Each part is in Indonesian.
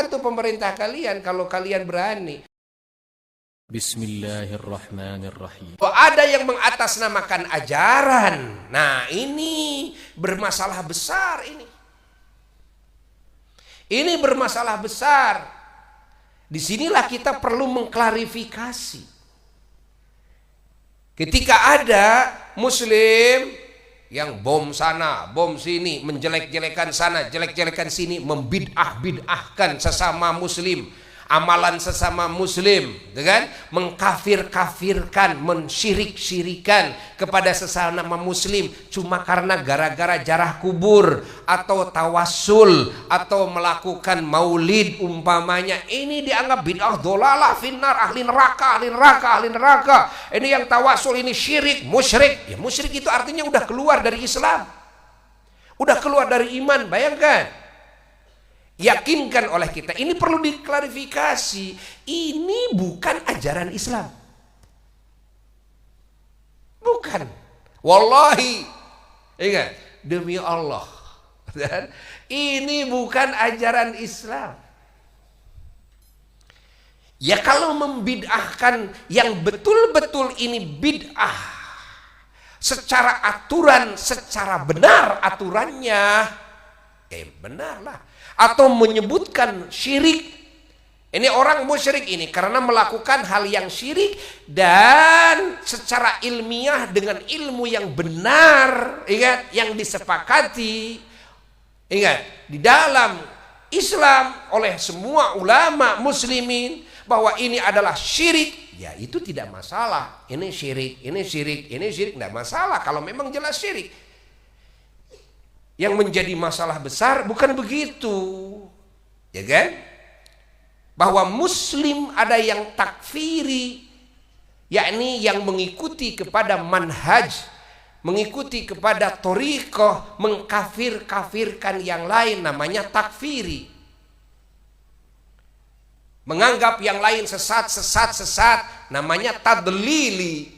bantu pemerintah kalian kalau kalian berani. Bismillahirrahmanirrahim. Ada yang mengatasnamakan ajaran. Nah, ini bermasalah besar ini. Ini bermasalah besar. Disinilah kita perlu mengklarifikasi. Ketika ada muslim yang bom sana, bom sini, menjelek-jelekan sana, jelek-jelekan sini, membid'ah-bid'ahkan sesama muslim, amalan sesama muslim, kan? Mengkafir-kafirkan, mensyirik-syirikan kepada sesama muslim cuma karena gara-gara jarah kubur atau tawassul atau melakukan maulid umpamanya. Ini dianggap bid'ah dolalah finnar, ahli neraka, ahli neraka, ahli neraka. Ini yang tawassul ini syirik, musyrik. Ya musyrik itu artinya udah keluar dari Islam. Udah keluar dari iman, bayangkan. Yakinkan oleh kita, ini perlu diklarifikasi, ini bukan ajaran Islam, bukan, wallahi, ingat, demi Allah, ini bukan ajaran Islam. Ya kalau membid'ahkan yang betul-betul ini bid'ah secara aturan, secara benar aturannya, benarlah. Atau menyebutkan syirik, ini orang musyrik ini karena melakukan hal yang syirik dan secara ilmiah dengan ilmu yang benar, ingat, yang disepakati, ingat, di dalam Islam oleh semua ulama muslimin bahwa ini adalah syirik, ya itu tidak masalah. Ini syirik, ini syirik, ini syirik, tidak masalah kalau memang jelas syirik. Yang menjadi masalah besar bukan begitu, ya kan? Bahwa muslim ada yang takfiri, yakni yang mengikuti kepada manhaj, mengikuti kepada thoriqah, mengkafir-kafirkan yang lain, namanya takfiri. Menganggap yang lain sesat, namanya tadlili,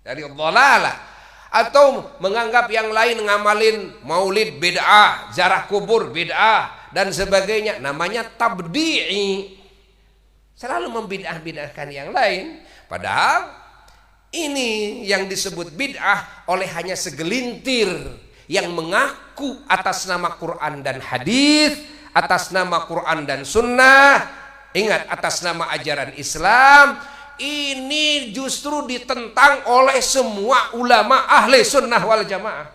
dari dhalalah. Atau menganggap yang lain ngamalin maulid bid'ah, ziarah kubur bid'ah dan sebagainya, namanya tabdi'i. Selalu membid'ah-bid'ahkan yang lain, padahal ini yang disebut bid'ah oleh hanya segelintir yang mengaku atas nama Quran dan hadis, atas nama Quran dan sunnah, ingat, atas nama ajaran Islam. Ini justru ditentang oleh semua ulama ahli sunnah wal jamaah.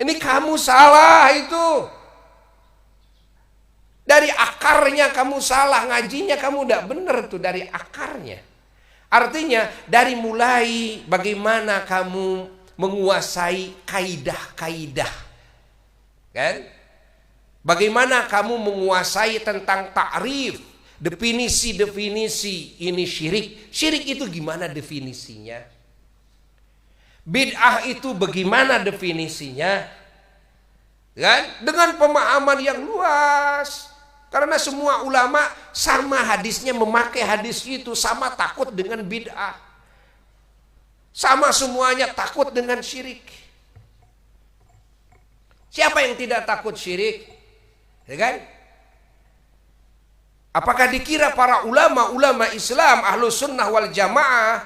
Ini kamu salah itu. Dari akarnya kamu salah, ngajinya kamu tidak benar tuh dari akarnya. Artinya dari mulai bagaimana kamu menguasai kaidah-kaidah, kan? Bagaimana kamu menguasai tentang ta'rif, definisi-definisi ini syirik. Syirik itu gimana definisinya? Bid'ah itu bagaimana definisinya? Kan? Dengan pemahaman yang luas. Karena semua ulama sama hadisnya, memakai hadis itu, sama takut dengan bid'ah. Sama semuanya takut dengan syirik. Siapa yang tidak takut syirik? Ya kan? Apakah dikira para ulama-ulama Islam ahlus sunnah wal jamaah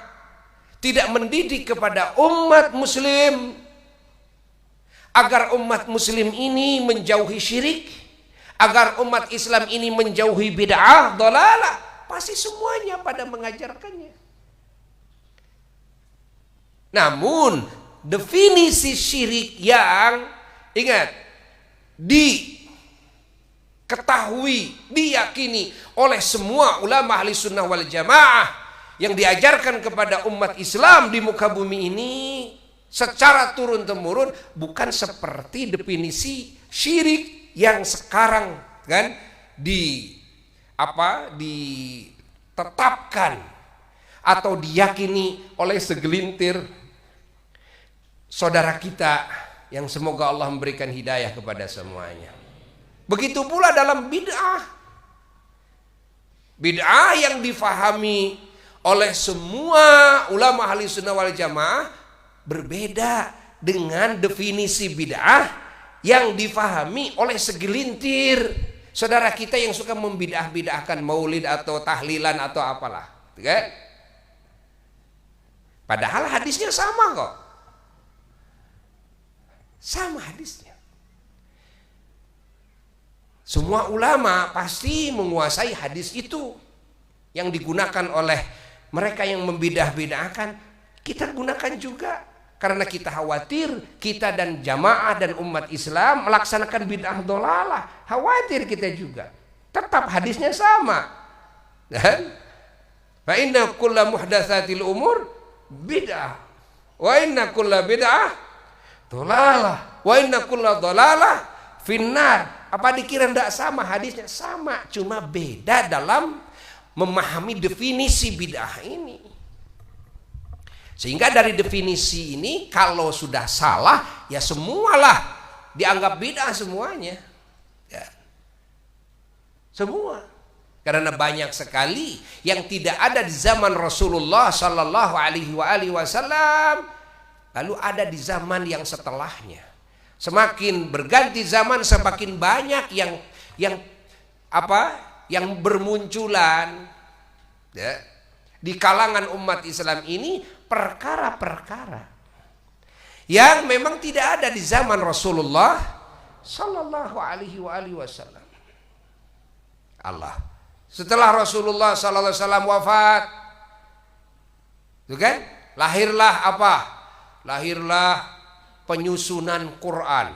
tidak mendidik kepada umat muslim agar umat muslim ini menjauhi syirik, agar umat Islam ini menjauhi bid'ah, dhalalah? Pasti semuanya pada mengajarkannya. Namun definisi syirik yang, ingat, diketahui, diyakini oleh semua ulama ahli sunnah wal jamaah yang diajarkan kepada umat Islam di muka bumi ini secara turun-temurun, bukan seperti definisi syirik yang sekarang kan ditetapkan atau diyakini oleh segelintir saudara kita yang semoga Allah memberikan hidayah kepada semuanya. Begitu pula dalam bid'ah. Bid'ah yang difahami oleh semua ulama ahli sunnah wal jamaah berbeda dengan definisi bid'ah yang difahami oleh segelintir saudara kita yang suka membidah-bidahkan maulid atau tahlilan atau apalah, kan? Padahal hadisnya sama kok. Sama hadisnya. Semua ulama pasti menguasai hadis itu yang digunakan oleh mereka yang membidah-bidahkan. Kita gunakan juga karena kita khawatir kita dan jamaah dan umat Islam melaksanakan bid'ah dolalah. Khawatir kita juga. Tetap hadisnya sama. Dan fa inna kulla muhdatsatil umur bid'ah wa inna kulla bid'ah dolalah wa inna kulla dolalah finnar. Apa dikira tidak sama? Hadisnya sama, cuma beda dalam memahami definisi bid'ah ini. Sehingga dari definisi ini kalau sudah salah ya semualah dianggap bid'ah semuanya. Ya. Semua. Karena banyak sekali yang tidak ada di zaman Rasulullah Sallallahu Alaihi Wasallam, lalu ada di zaman yang setelahnya. Semakin berganti zaman semakin banyak yang bermunculan ya, di kalangan umat Islam ini perkara-perkara yang memang tidak ada di zaman Rasulullah Sallallahu Alaihi Wasallam. Allah setelah Rasulullah Sallallahu Alaihi Wasallam wafat, itu kan lahirlah apa? Lahirlah penyusunan Quran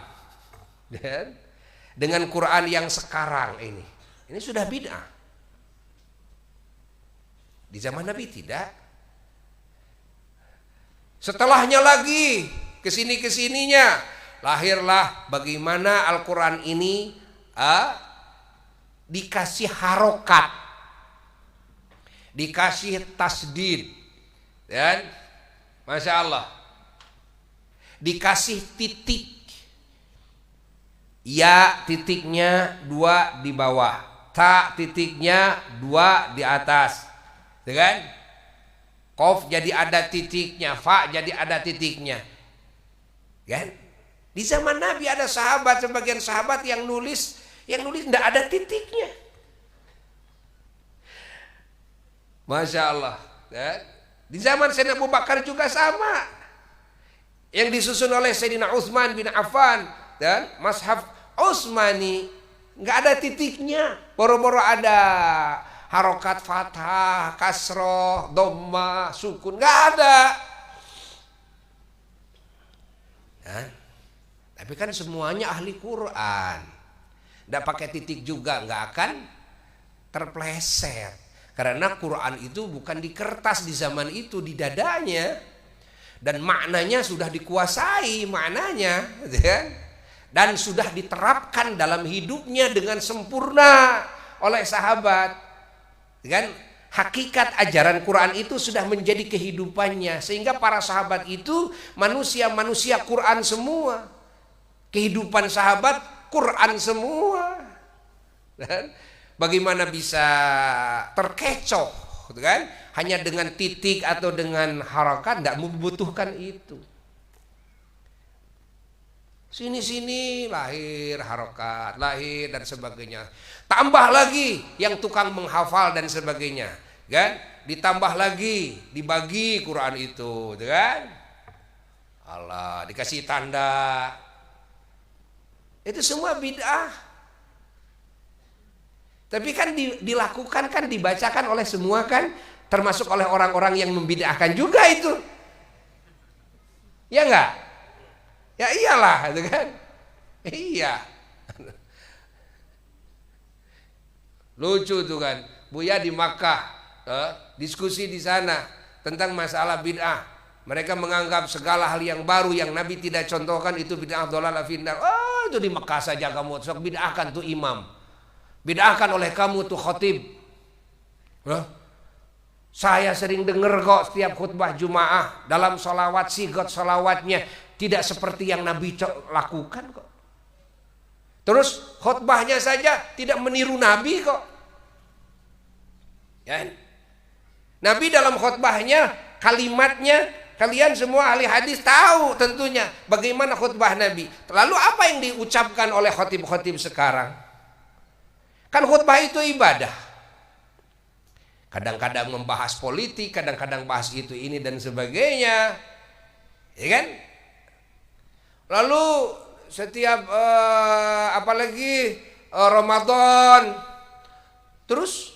dengan Quran yang sekarang ini sudah bid'ah. Di zaman Nabi tidak. Setelahnya lagi kesininya lahirlah bagaimana Al-Quran ini dikasih harokat, dikasih tasdid, dan Masya Allah dikasih titik, ya titiknya 2 di bawah, ta titiknya 2 di atas, kan? Qaf jadi ada titiknya, fa jadi ada titiknya, kan? Di zaman Nabi ada sahabat, sebagian sahabat yang nulis tidak ada titiknya. Masya Allah, kan? Di zaman Sayyidina Abu Bakar juga sama. Yang disusun oleh Sayyidina Utsman bin Affan dan Mashaf Utsmani nggak ada titiknya, boro-boro ada harokat fathah, kasroh, dhamma, sukun, nggak ada. Ya? Tapi kan semuanya ahli Quran, nggak pakai titik juga nggak akan terpleset, karena Quran itu bukan di kertas di zaman itu, di dadanya. Dan maknanya sudah dikuasai maknanya, dan sudah diterapkan dalam hidupnya dengan sempurna oleh sahabat. Kan? Hakikat ajaran Quran itu sudah menjadi kehidupannya, sehingga para sahabat itu manusia-manusia Quran semua. Kehidupan sahabat Quran semua. Dan bagaimana bisa terkecoh, kan? Hanya dengan titik atau dengan harakat, tidak membutuhkan itu. Sini-sini lahir harokat, lahir dan sebagainya. Tambah lagi yang tukang menghafal dan sebagainya, kan? Ditambah lagi, dibagi Quran itu, kan? Allah dikasih tanda. Itu semua bid'ah. Tapi kan dilakukan, kan dibacakan oleh semua, kan? Termasuk oleh orang-orang yang membid'ahkan juga itu. Ya enggak? Ya iyalah, itu kan? Iya. Lucu tuh kan. Buya di Makkah, diskusi di sana tentang masalah bid'ah. Mereka menganggap segala hal yang baru yang Nabi tidak contohkan itu bid'ah dhalalah finnar. Oh, itu di Makkah saja kamu sok bid'ahkan tuh imam. Bid'ahkan oleh kamu tuh khatib. Saya sering dengar kok setiap khutbah Jumaah dalam sholawat, sigot sholawatnya tidak seperti yang Nabi lakukan kok. Terus khutbahnya saja tidak meniru Nabi kok. Ya. Nabi dalam khutbahnya kalimatnya Kalian semua ahli hadis tahu tentunya bagaimana khutbah Nabi. Lalu apa yang diucapkan oleh khotib-khotib sekarang? Kan khutbah itu ibadah. Kadang-kadang membahas politik, kadang-kadang bahas itu ini dan sebagainya. Ya kan? Lalu setiap apalagi Ramadan, terus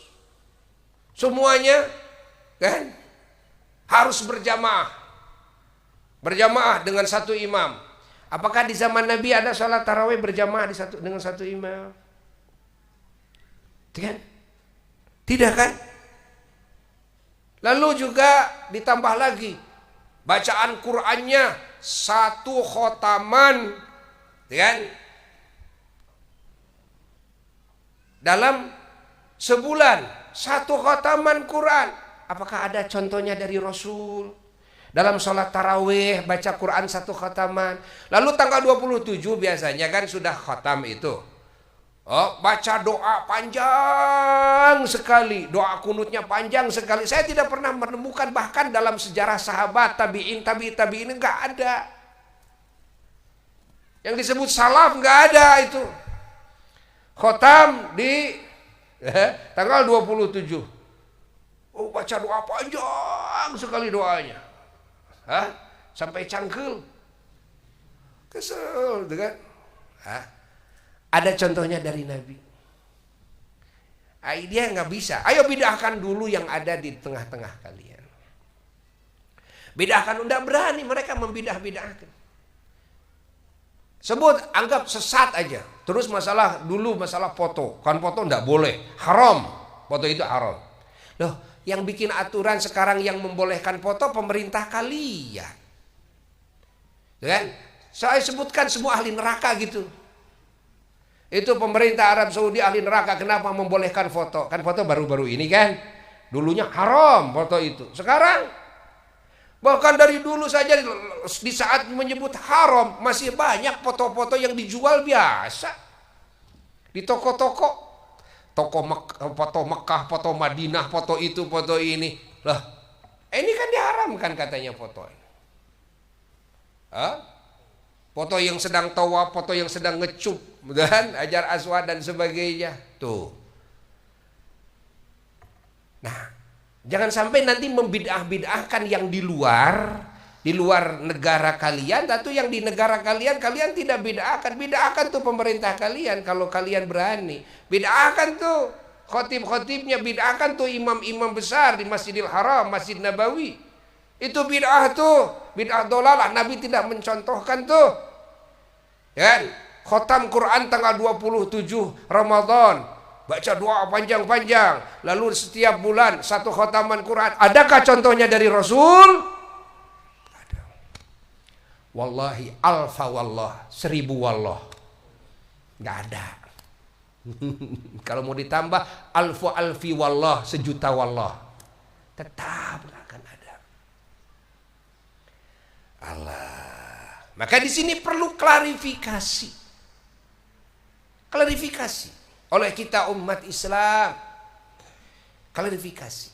semuanya kan harus berjamaah dengan satu imam. Apakah di zaman Nabi ada sholat tarawih berjamaah dengan satu imam? Tidak, tidak kan? Lalu juga ditambah lagi bacaan Qur'annya satu khotaman, kan? Dalam sebulan satu khotaman Quran. Apakah ada contohnya dari Rasul? Dalam sholat tarawih baca Quran satu khotaman. Lalu tanggal 27 biasanya kan sudah khotam itu. Oh, baca doa panjang sekali. Doa kunutnya panjang sekali. Saya tidak pernah menemukan bahkan dalam sejarah sahabat, tabi'in enggak ada. Yang disebut salaf enggak ada itu. Khotam di tanggal 27. Oh, baca doa panjang sekali doanya. Hah? Sampai cangkel. Kesel, kan? Hah? Ada contohnya dari Nabi. Dia nggak bisa. Ayo bid'ahkan dulu yang ada di tengah-tengah kalian. Bid'ahkan, udah berani mereka membidah-bidahkan. Sebut, anggap sesat aja. Terus masalah foto. Kan foto nggak boleh. Haram. Foto itu haram. Loh, yang bikin aturan sekarang yang membolehkan foto pemerintah kalian. Kan? Saya sebutkan semua ahli neraka gitu. Itu pemerintah Arab Saudi ahli neraka. Kenapa membolehkan foto? Kan foto baru-baru ini kan. Dulunya haram foto itu. Sekarang bahkan dari dulu saja di saat menyebut haram masih banyak foto-foto yang dijual biasa. Di toko-toko. Foto Mekah, foto Madinah, foto itu, foto ini. Lah, ini kan diharamkan katanya foto ini. Foto yang sedang tawaf, foto yang sedang ngecup, dan Hajar Aswad dan sebagainya. Tuh. Nah, jangan sampai nanti membid'ah-bid'ahkan yang di luar negara kalian, atau yang di negara kalian tidak bid'ahkan tuh pemerintah kalian kalau kalian berani. Bid'ahkan tuh khotib-khotibnya, bid'ahkan tuh imam-imam besar di Masjidil Haram, Masjid Nabawi. Itu bid'ah tuh, bid'ah dolalah. Nabi tidak mencontohkan tuh. Kan? Khotam Quran tanggal 27 Ramadan. Baca doa panjang-panjang. Lalu setiap bulan satu khotaman Quran. Adakah contohnya dari Rasul? Ada. Wallahi alfa wallah, 1000 wallah. Nggak ada. Kalau mau ditambah alfu alfi wallah, 1.000.000 wallah. Tetap nggak akan ada. Allah. Maka di sini perlu klarifikasi. Klarifikasi oleh kita umat Islam. Klarifikasi.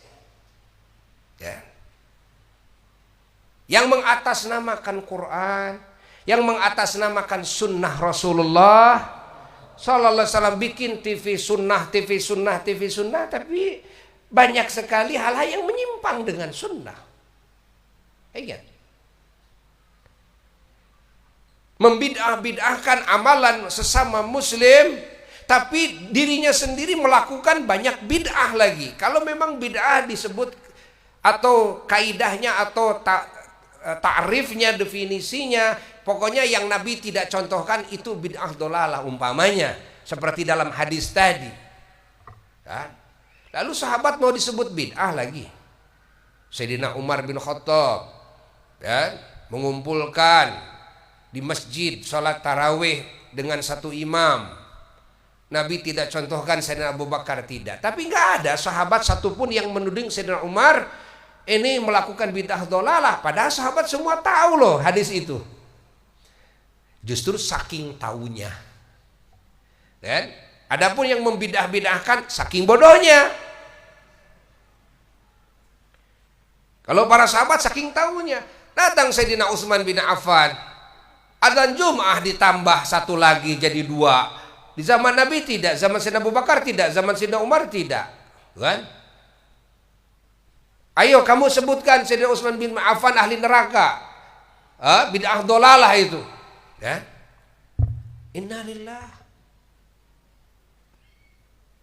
Ya. Yang mengatasnamakan Quran, yang mengatasnamakan sunnah Rasulullah Sallallahu Alaihi Wasallam, bikin TV sunnah, tapi banyak sekali hal-hal yang menyimpang dengan sunnah. Ingat, membid'ah-bid'ahkan amalan sesama muslim, tapi dirinya sendiri melakukan banyak bid'ah lagi. Kalau memang bid'ah disebut atau kaidahnya atau ta'rifnya, definisinya, pokoknya yang Nabi tidak contohkan itu bid'ah dolalah umpamanya, seperti dalam hadis tadi. Kan? Lalu sahabat mau disebut bid'ah lagi. Sayyidina Umar bin Khattab, ya, mengumpulkan di masjid sholat tarawih dengan satu imam. Nabi tidak contohkan, Sayyidina Abu Bakar tidak. Tapi nggak ada sahabat satupun yang menuding Sayyidina Umar ini melakukan bid'ah dolalah. Padahal sahabat semua tahu loh hadis itu. Justru saking tahunya. Dan adapun yang membidah-bidahkan saking bodohnya. Kalau para sahabat saking tahunya. Datang Sayyidina Utsman bin Affan, adzan Jum'ah ditambah satu lagi jadi dua. Di zaman Nabi tidak, zaman Sayyidina Abu Bakar tidak, zaman Sayyidina Umar tidak, kan? Ayo kamu sebutkan Sayyidina Utsman bin Affan ahli neraka, bid'ah dolalah itu, ya. Innalillah.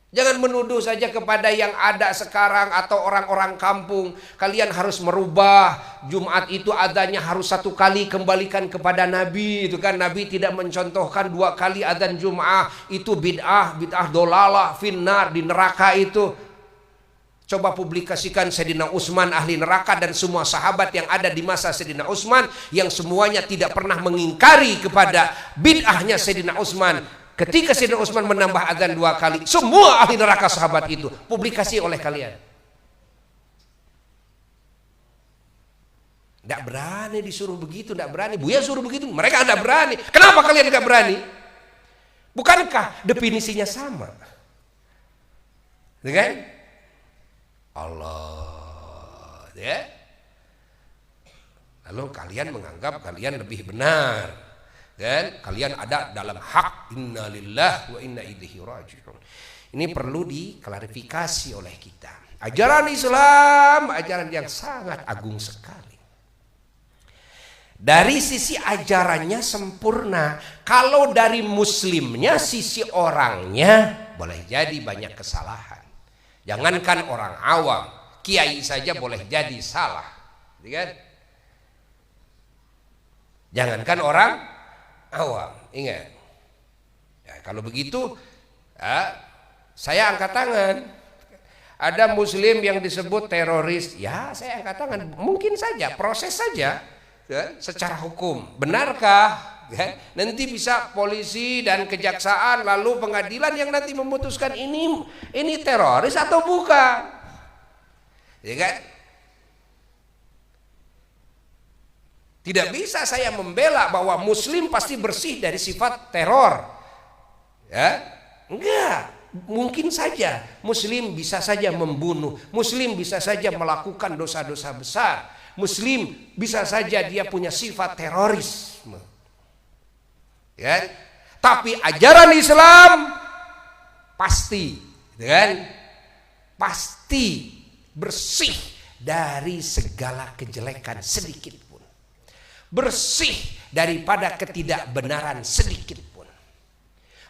Jangan menuduh saja kepada yang ada sekarang atau orang-orang kampung. Kalian harus merubah. Jumat itu adanya harus satu kali, kembalikan kepada Nabi. Itu kan Nabi tidak mencontohkan 2 kali adzan Jum'ah. Itu bid'ah dolalah, finnar, di neraka itu. Coba publikasikan Sayyidina Utsman ahli neraka dan semua sahabat yang ada di masa Sayyidina Utsman yang semuanya tidak pernah mengingkari kepada bid'ahnya Sayyidina Utsman. Ketika Sayyidina Utsman menambah adzan 2 kali, semua ahli neraka sahabat itu publikasi oleh kalian. Tidak berani disuruh begitu, tidak berani. Buya suruh begitu, mereka tidak berani. Kenapa kalian tidak berani? Bukankah definisinya sama? Dengan Allah, ya. Lalu kalian menganggap kalian lebih benar. Dan kalian ada dalam hak, innalillah wa inna ilaihi raji'un. Ini perlu diklarifikasi oleh kita. Ajaran Islam, ajaran yang sangat agung sekali. Dari sisi ajarannya sempurna. Kalau dari muslimnya, sisi orangnya boleh jadi banyak kesalahan. Jangankan orang awam, kiai saja boleh jadi salah, kan? Jangankan orang awam, ingat. Ya, kalau begitu, saya angkat tangan. Ada muslim yang disebut teroris, ya saya angkat tangan. Mungkin saja, proses saja, ya, secara hukum. Benarkah? Ya, nanti bisa polisi dan kejaksaan lalu pengadilan yang nanti memutuskan ini teroris atau bukan, ya kan? Tidak bisa saya membela bahwa muslim pasti bersih dari sifat teror. Ya, enggak. Mungkin saja muslim bisa saja membunuh, muslim bisa saja melakukan dosa-dosa besar, muslim bisa saja dia punya sifat terorisme. Ya. Tapi ajaran Islam pasti, kan? Pasti bersih dari segala kejelekan sedikit pun. Bersih daripada ketidakbenaran sedikit pun.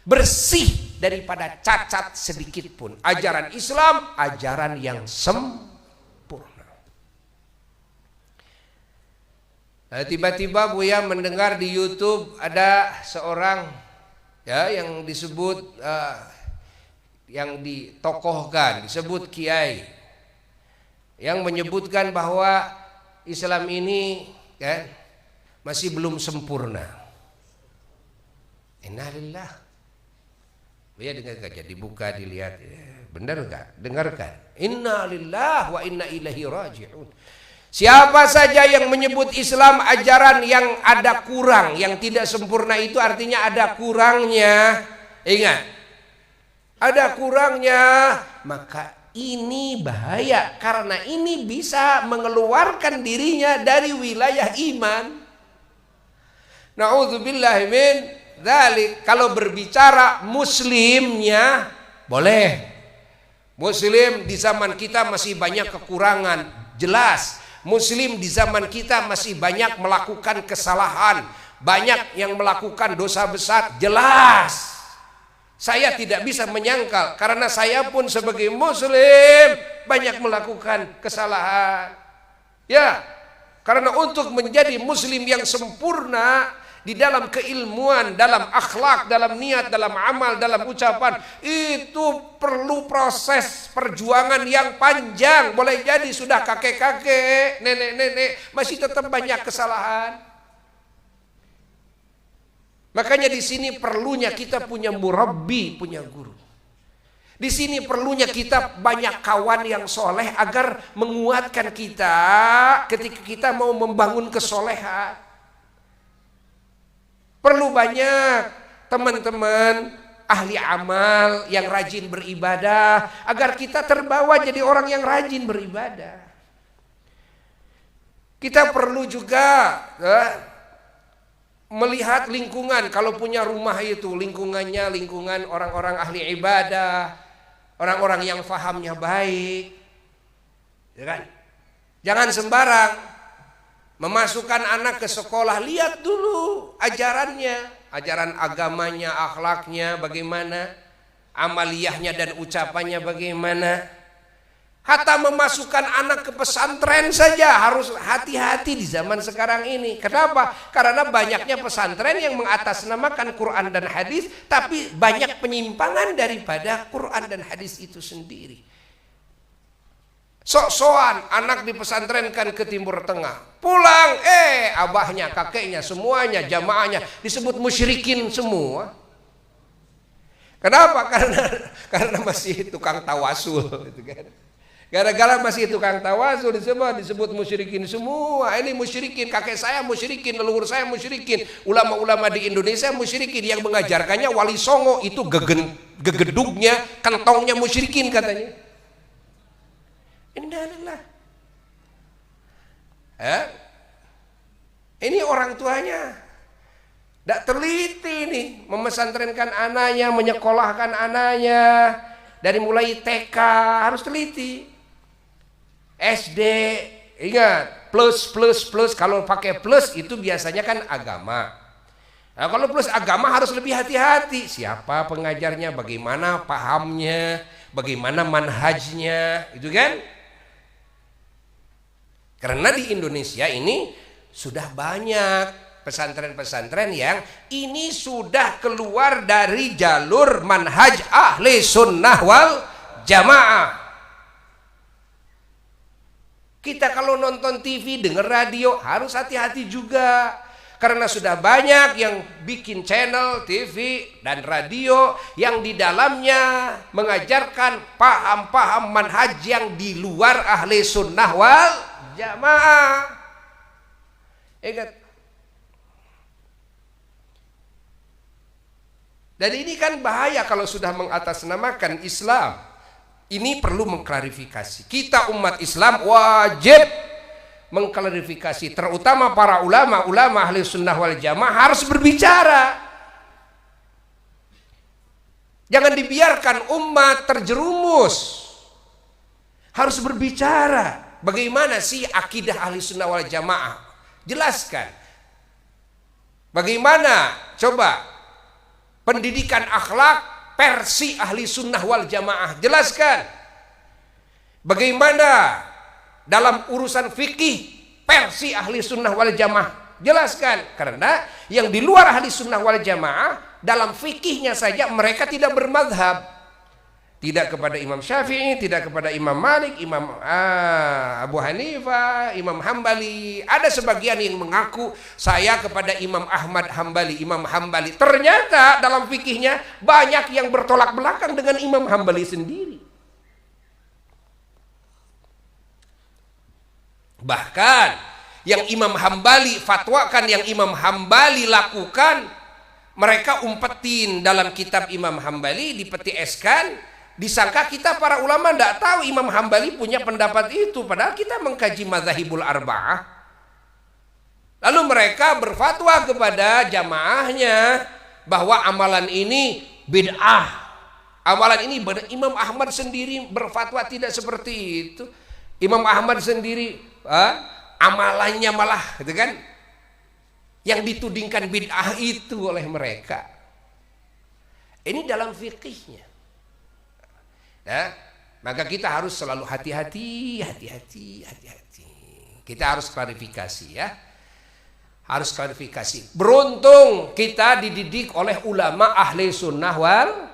Bersih daripada cacat sedikit pun. Ajaran Islam, ajaran yang sempurna. Nah, tiba-tiba Buya mendengar di YouTube ada seorang, ya, yang disebut yang ditokohkan, disebut kiai, yang menyebutkan bahwa Islam ini, kan, masih belum sempurna. Innalillah. Ya, dengar gak? Dibuka, dilihat, benar gak? Dengarkan. Innalillah wa inna ilaihi raji'un. Siapa saja yang menyebut Islam ajaran yang ada kurang, yang tidak sempurna, itu artinya ada kurangnya. Ingat, ada kurangnya, maka ini bahaya, karena ini bisa mengeluarkan dirinya dari wilayah iman. Na'udzubillahi min dzalik. Kalau berbicara muslimnya boleh. Muslim di zaman kita masih banyak kekurangan, jelas. Muslim di zaman kita masih banyak melakukan kesalahan, banyak yang melakukan dosa besar, jelas. Saya tidak bisa menyangkal karena saya pun sebagai muslim banyak melakukan kesalahan. Ya, karena untuk menjadi muslim yang sempurna di dalam keilmuan, dalam akhlak, dalam niat, dalam amal, dalam ucapan, itu perlu proses perjuangan yang panjang. Boleh jadi sudah kakek-kakek, nenek-nenek, masih tetap banyak kesalahan. Makanya di sini perlunya kita punya murabbi, punya guru. Di sini perlunya kita banyak kawan yang soleh agar menguatkan kita ketika kita mau membangun kesolehan. Perlu banyak teman-teman ahli amal yang rajin beribadah agar kita terbawa jadi orang yang rajin beribadah. Kita perlu juga melihat lingkungan. Kalau punya rumah itu lingkungannya lingkungan orang-orang ahli ibadah, orang-orang yang fahamnya baik, ya kan? Jangan sembarang memasukkan anak ke sekolah. Lihat dulu ajarannya, ajaran agamanya, akhlaknya bagaimana, amaliyahnya dan ucapannya bagaimana. Hatta memasukkan anak ke pesantren saja harus hati-hati di zaman sekarang ini. Kenapa? Karena banyaknya pesantren yang mengatasnamakan Quran dan hadis, tapi banyak penyimpangan daripada Quran dan hadis itu sendiri. Sok-sokan anak dipesantrenkan ke Timur Tengah, pulang abahnya, kakeknya, semuanya, jamaahnya disebut musyrikin semua. Kenapa? Karena masih tukang tawasul, gitu kan. Gara-gara masih tukang tawasul disebut musyrikin semua. Ini musyrikin, kakek saya musyrikin, leluhur saya musyrikin, ulama-ulama di Indonesia musyrikin. Yang mengajarkannya Wali Songo itu gegedugnya, kantongnya musyrikin katanya. Innalillah. Ini orang tuanya tidak teliti nih, memesantrenkan anaknya, menyekolahkan anaknya dari mulai TK harus teliti. SD, ingat, plus. Kalau pakai plus itu biasanya kan agama. Nah, kalau plus agama harus lebih hati-hati. Siapa pengajarnya, bagaimana pahamnya, bagaimana manhajnya, itu kan? Karena di Indonesia ini sudah banyak pesantren-pesantren yang ini sudah keluar dari jalur manhaj ahli sunnah wal jamaah. Kita kalau nonton TV, dengar radio harus hati-hati juga. Karena sudah banyak yang bikin channel TV dan radio yang di dalamnya mengajarkan paham-paham manhaj yang di luar ahli sunnah wal jamaah. Ingat. Dan ini kan bahaya kalau sudah mengatasnamakan Islam. Ini perlu mengklarifikasi. Kita umat Islam wajib mengklarifikasi. Terutama para ulama ahli sunnah wal jamaah harus berbicara. Jangan dibiarkan umat terjerumus. Harus berbicara. Bagaimana sih akidah ahli sunnah wal jamaah? Jelaskan. Bagaimana? Coba. Pendidikan akhlak versi ahli sunnah wal jamaah, jelaskan. Bagaimana dalam urusan fikih versi ahli sunnah wal jamaah, jelaskan. Karena yang di luar ahli sunnah wal jamaah dalam fikihnya saja mereka tidak bermadhab. Tidak kepada Imam Syafi'i, tidak kepada Imam Malik, Imam Abu Hanifah, Imam Hambali. Ada sebagian yang mengaku saya kepada Imam Ahmad Hambali, Imam Hambali. Ternyata dalam fikihnya banyak yang bertolak belakang dengan Imam Hambali sendiri. Bahkan yang Imam Hambali fatwakan, yang Imam Hambali lakukan, mereka umpetin dalam kitab Imam Hambali, dipeti eskan. Disangka kita para ulama tidak tahu Imam Hambali punya pendapat itu. Padahal kita mengkaji mazhabul arba'ah. Lalu mereka berfatwa kepada jamaahnya bahwa amalan ini bid'ah. Amalan ini Imam Ahmad sendiri berfatwa tidak seperti itu. Imam Ahmad sendiri amalannya malah gitu kan, yang ditudingkan bid'ah itu oleh mereka. Ini dalam fikihnya. Ya, maka kita harus selalu hati-hati. Kita harus klarifikasi ya. Harus klarifikasi. Beruntung kita dididik oleh ulama ahli sunnah wal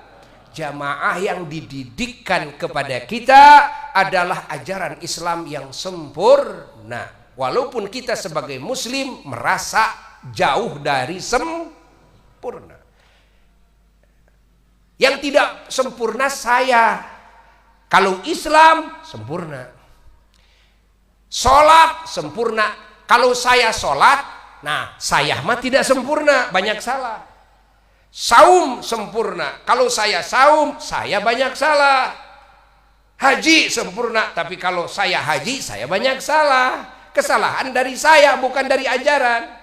jamaah yang dididikkan kepada kita adalah ajaran Islam yang sempurna. Walaupun kita sebagai muslim merasa jauh dari sempurna. Yang tidak sempurna saya. Kalau Islam sempurna, sholat sempurna. Kalau saya sholat, nah saya mah tidak sempurna, banyak salah. Saum sempurna. Kalau saya saum, saya banyak salah. Haji sempurna, tapi kalau saya haji, saya banyak salah. kesalahan dari saya, bukan dari ajaran.